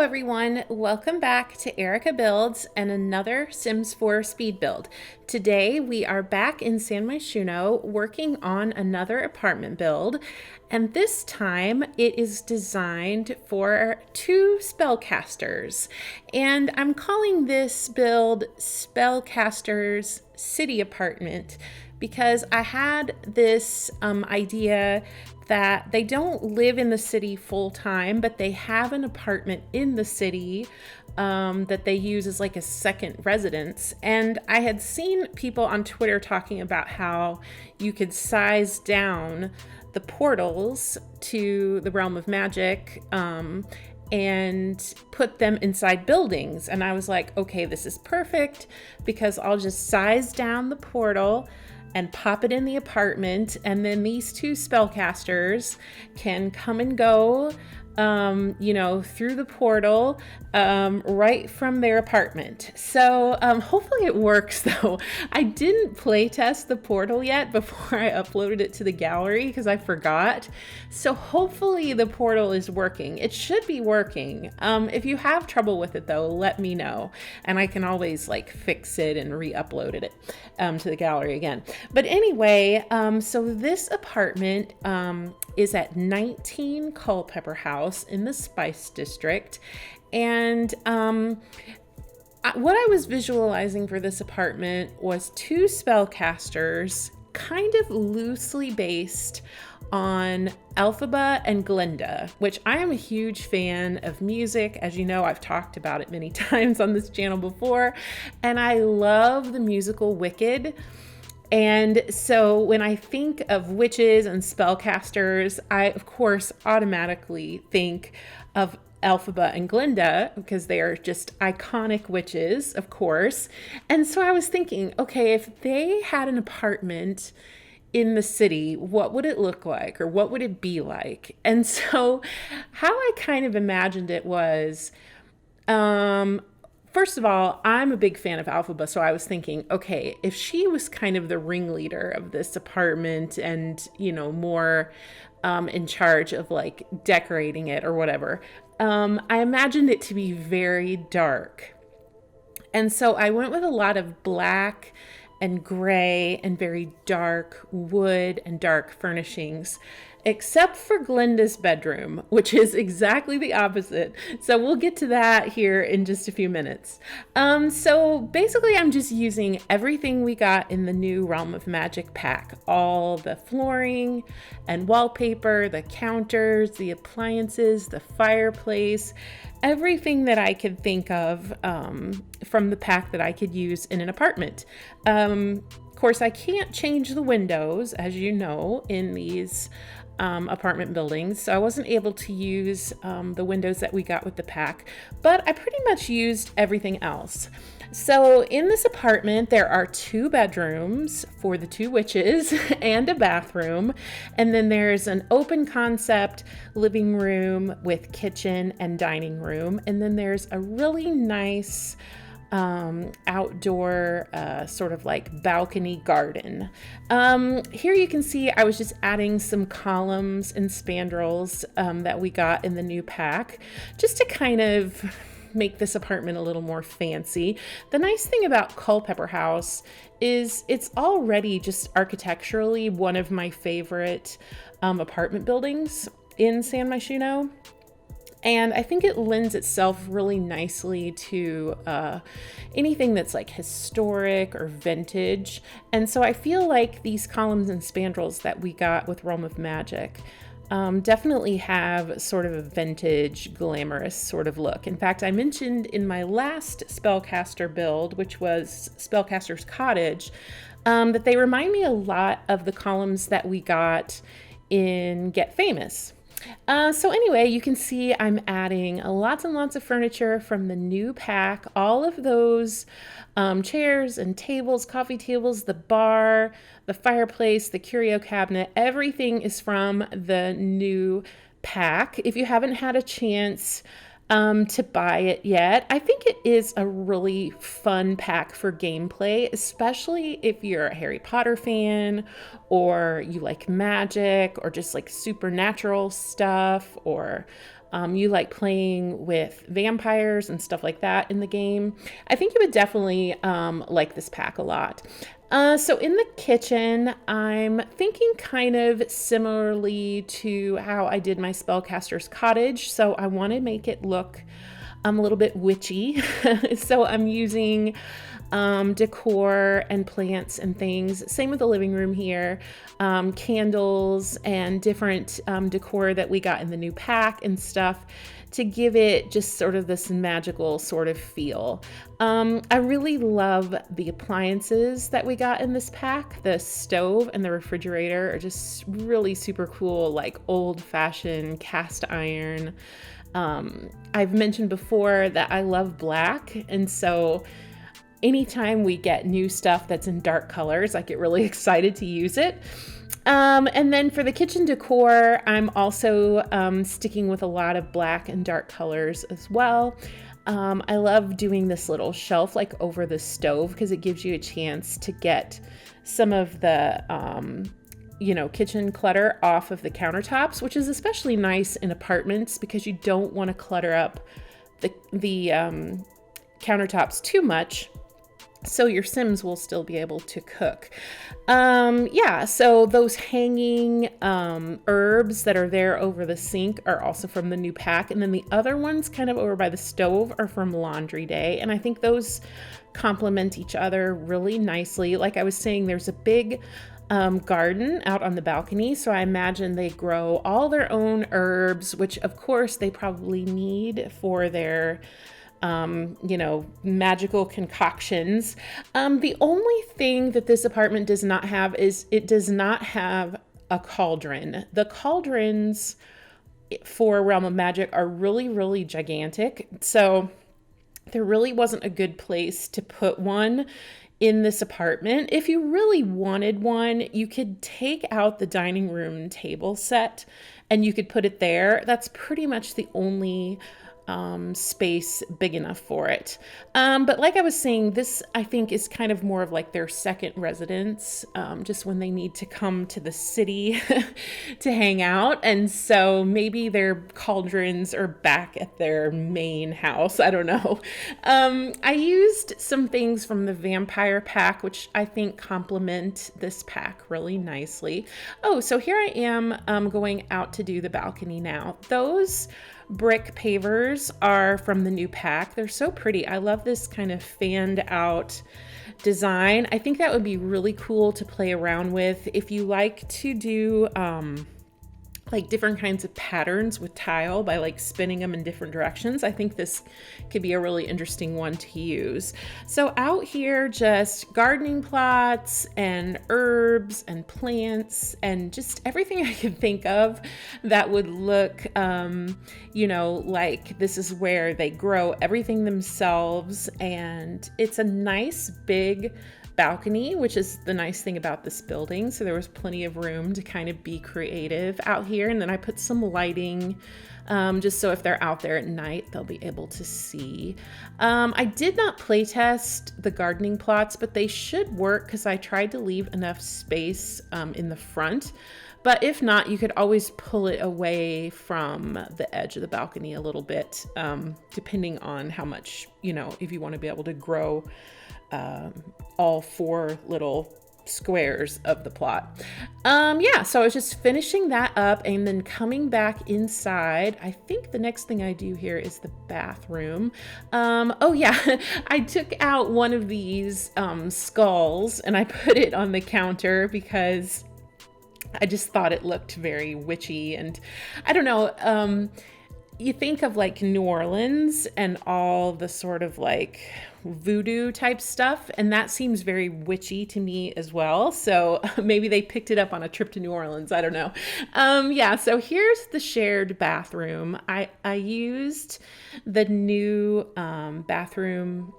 everyone, welcome back to ErikaBuilds and another Sims 4 speed build. Today we are back in San Myshuno working on another apartment build, and this time it is designed for 2 spellcasters. And I'm calling this build Spellcaster's City Apartment because I had this idea that they don't live in the city full time, but they have an apartment in the city that they use as like a second residence. And I had seen people on Twitter talking about how you could size down the portals to the realm of magic and put them inside buildings. And I was like, okay, this is perfect because I'll just size down the portal and pop it in the apartment, and then these 2 spellcasters can come and go through the portal right from their apartment. So hopefully it works though. I didn't play test the portal yet before I uploaded it to the gallery because I forgot. So hopefully the portal is working. It should be working. If you have trouble with it though, let me know and I can always like fix it and re-upload it to the gallery again. But anyway, so this apartment is at 19 Culpeper House in the Spice District. And what I was visualizing for this apartment was 2 spellcasters kind of loosely based on Elphaba and Glinda, which I am a huge fan of music. As you know, I've talked about it many times on this channel before, and I love the musical Wicked. And so when I think of witches and spellcasters, I of course automatically think of Elphaba and Glinda because they are just iconic witches, of course. And so I was thinking, okay, if they had an apartment in the city, what would it look like or what would it be like? And so how I kind of imagined it was, first of all, I'm a big fan of Elphaba, so I was thinking, okay, if she was kind of the ringleader of this apartment and, more in charge of like decorating it or whatever, I imagined it to be very dark. And so I went with a lot of black and gray and very dark wood and dark furnishings, except for Glinda's bedroom, which is exactly the opposite. So we'll get to that here in just a few minutes. So basically I'm just using everything we got in the new Realm of Magic pack, all the flooring and wallpaper, the counters, the appliances, the fireplace, everything that I could think of from the pack that I could use in an apartment. Of course, I can't change the windows, as you know, in these apartment buildings, so I wasn't able to use the windows that we got with the pack, but I pretty much used everything else. So in this apartment, there are 2 bedrooms for the 2 witches and a bathroom. And then there's an open concept living room with kitchen and dining room. And then there's a really nice outdoor sort of like balcony garden. Here you can see I was just adding some columns and spandrels that we got in the new pack just to kind of make this apartment a little more fancy. The nice thing about Culpeper House is it's already just architecturally one of my favorite apartment buildings in San Myshuno. And I think it lends itself really nicely to anything that's like historic or vintage. And so I feel like these columns and spandrels that we got with Realm of Magic definitely have sort of a vintage, glamorous sort of look. In fact, I mentioned in my last Spellcaster build, which was Spellcaster's Cottage, that they remind me a lot of the columns that we got in Get Famous. So anyway, you can see I'm adding lots and lots of furniture from the new pack. All of those chairs and tables, coffee tables, the bar, the fireplace, the curio cabinet, everything is from the new pack. If you haven't had a chance to buy it yet, I think it is a really fun pack for gameplay, especially if you're a Harry Potter fan or you like magic or just like supernatural stuff or you like playing with vampires and stuff like that in the game, I think you would definitely like this pack a lot. So in the kitchen, I'm thinking kind of similarly to how I did my Spellcaster's cottage. So I want to make it look a little bit witchy. So I'm using decor and plants and things. Same with the living room here. Candles and different decor that we got in the new pack and stuff to give it just sort of this magical sort of feel. I really love the appliances that we got in this pack. The stove and the refrigerator are just really super cool, like old-fashioned cast iron. I've mentioned before that I love black, and so anytime we get new stuff that's in dark colors, I get really excited to use it. And then for the kitchen decor, I'm also sticking with a lot of black and dark colors as well. I love doing this little shelf like over the stove because it gives you a chance to get some of the kitchen clutter off of the countertops, which is especially nice in apartments because you don't want to clutter up the countertops too much, so your Sims will still be able to cook. So those hanging herbs that are there over the sink are also from the new pack, and then the other ones kind of over by the stove are from Laundry Day, and I think those complement each other really nicely. Like I was saying, there's a big garden out on the balcony, so I imagine they grow all their own herbs, which of course they probably need for their magical concoctions. The only thing that this apartment does not have is it does not have a cauldron. The cauldrons for Realm of Magic are really, really gigantic, so there really wasn't a good place to put one in this apartment. If you really wanted one, you could take out the dining room table set and you could put it there. That's pretty much the only space big enough for it. But like I was saying, this I think is kind of more of like their second residence, just when they need to come to the city to hang out. And so maybe their cauldrons are back at their main house. I don't know. I used some things from the vampire pack, which I think complement this pack really nicely. Oh, so here I am going out to do the balcony now. Those brick pavers are from the new pack. They're so pretty. I love this kind of fanned out design. I think that would be really cool to play around with. If you like to do like different kinds of patterns with tile by like spinning them in different directions, I think this could be a really interesting one to use. So out here, just gardening plots and herbs and plants and just everything I could think of that would look, like this is where they grow everything themselves. And it's a nice big balcony, which is the nice thing about this building. So there was plenty of room to kind of be creative out here. And then I put some lighting, just so if they're out there at night, they'll be able to see. I did not play test the gardening plots, but they should work because I tried to leave enough space in the front. But if not, you could always pull it away from the edge of the balcony a little bit, depending on how much, if you want to be able to grow all 4 little squares of the plot. So I was just finishing that up and then coming back inside. I think the next thing I do here is the bathroom. I took out one of these skulls and I put it on the counter because I just thought it looked very witchy, and I don't know, you think of like New Orleans and all the sort of like voodoo type stuff, and that seems very witchy to me as well. So maybe they picked it up on a trip to New Orleans. I don't know. So here's the shared bathroom. I used the new bathroom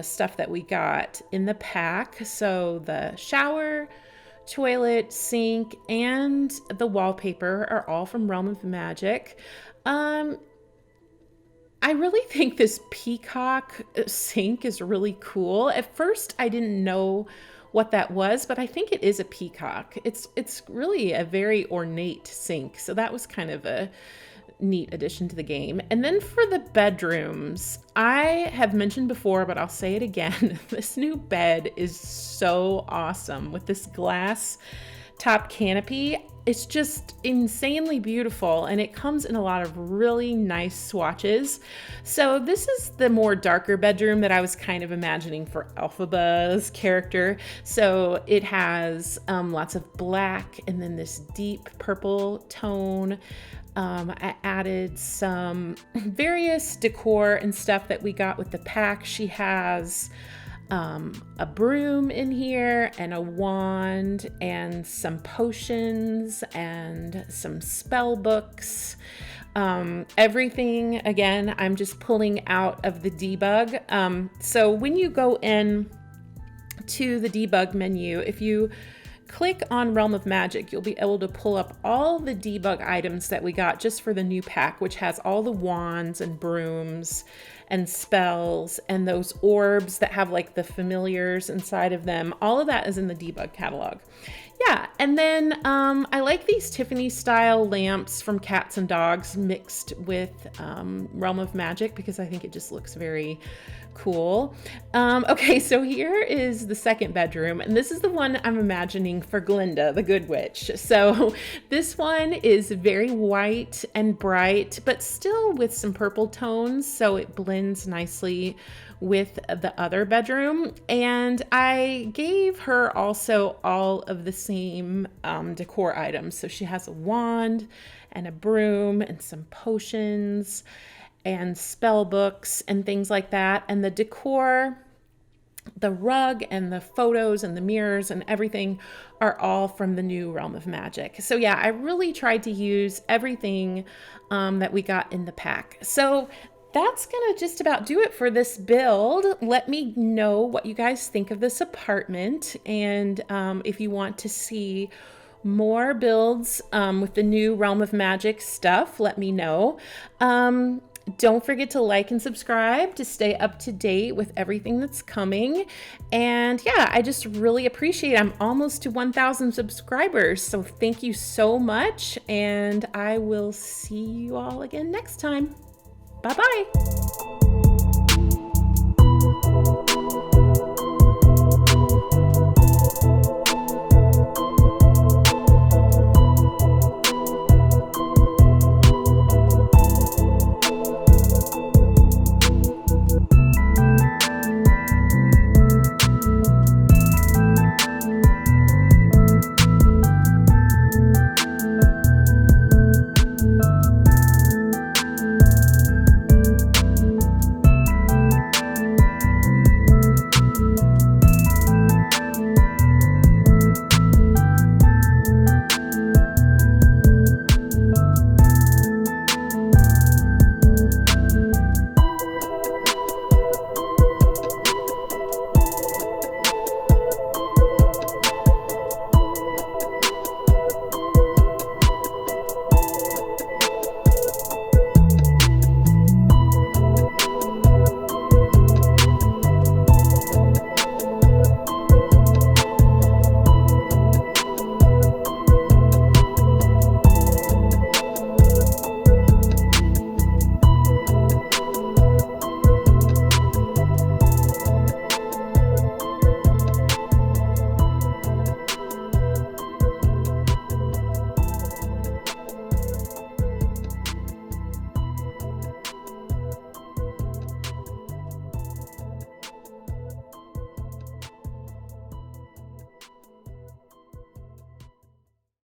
stuff that we got in the pack. So the shower, toilet, sink, and the wallpaper are all from Realm of Magic. I really think this peacock sink is really cool. At first, I didn't know what that was, but I think it is a peacock. It's really a very ornate sink, so that was kind of a neat addition to the game. And then for the bedrooms, I have mentioned before, but I'll say it again. This new bed is so awesome with this glass top canopy. It's just insanely beautiful, and it comes in a lot of really nice swatches. So this is the more darker bedroom that I was kind of imagining for Elphaba's character. So it has lots of black and then this deep purple tone. I added some various decor and stuff that we got with the pack. She has a broom in here and a wand and some potions and some spell books. Everything, again, I'm just pulling out of the debug. So when you go in to the debug menu, if you click on Realm of Magic, you'll be able to pull up all the debug items that we got just for the new pack, which has all the wands and brooms and spells and those orbs that have like the familiars inside of them. All of that is in the debug catalog. Yeah, and then I like these Tiffany style lamps from Cats and Dogs mixed with Realm of Magic because I think it just looks very cool. Okay, so here is the second bedroom, and this is the one I'm imagining for Glinda, the Good Witch. So this one is very white and bright, but still with some purple tones, so it blends nicely with the other bedroom. And I gave her also all of the same decor items. So she has a wand and a broom and some potions and spell books and things like that. And the decor, the rug and the photos and the mirrors and everything are all from the new Realm of Magic. So yeah, I really tried to use everything that we got in the pack. So that's gonna just about do it for this build. Let me know what you guys think of this apartment, and if you want to see more builds with the new Realm of Magic stuff, let me know. Don't forget to like and subscribe to stay up to date with everything that's coming. And yeah, I just really appreciate it. I'm almost to 1,000 subscribers. So thank you so much. And I will see you all again next time. Bye-bye.